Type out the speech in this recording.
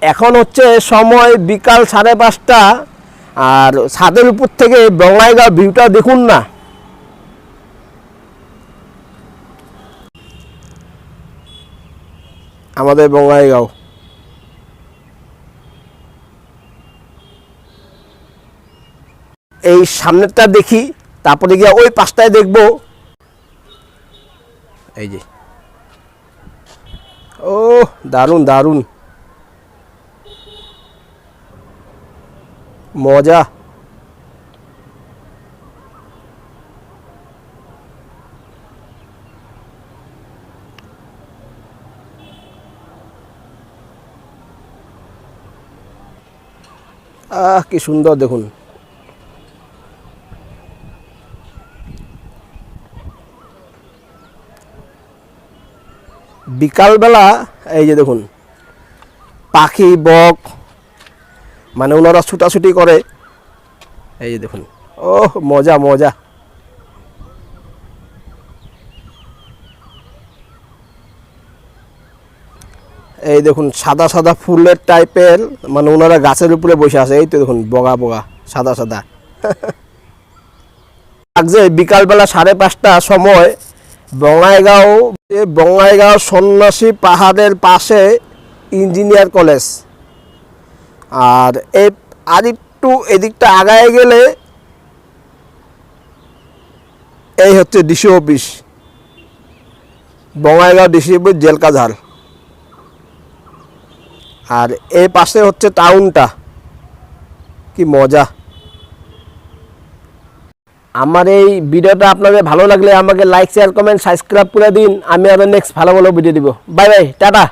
এখন হচ্ছে সময় বিকাল 5:30, আর ছাদের উপর থেকে বঙ্গাইগাঁও ভিউটা দেখুন না। আমাদের বঙ্গাইগাঁও এই সামনেরটা দেখি, তারপরে গিয়ে ওই পাশটায় দেখবো। এই যে, ও দারুণ দারুণ মজা। কি সুন্দর দেখুন। বিকালবেলা এই যে দেখুন পাখি, বক, মানে ওনারা ছুটাছুটি করে। এই যে দেখুন, ও মজা মজা। এই দেখুন সাদা সাদা ফুলের টাইপের, মানে ওনারা গাছের উপরে বসে আছে। এই তো দেখুন বগা বগা সাদা সাদা। লাগছে বিকালবেলা 5:30 সময় বঙ্গাইগাঁও সন্ন্যাসী পাহাড়ের পাশে ইঞ্জিনিয়ার কলেজ। আর এই আর একটু এদিকটা আগায় গেলে এই হচ্ছে DC office, Bongaigaon DC office জেলকাঝাল। আর এই পাশে হচ্ছে টাউনটা। কি মজা। আমার এই ভিডিওটা আপনাদের ভালো লাগলে আমাকে লাইক, শেয়ার, কমেন্ট, সাবস্ক্রাইব করে দিন। আমি আবার নেক্সট ভালো ভালো ভিডিও দিব। Bye bye, tata.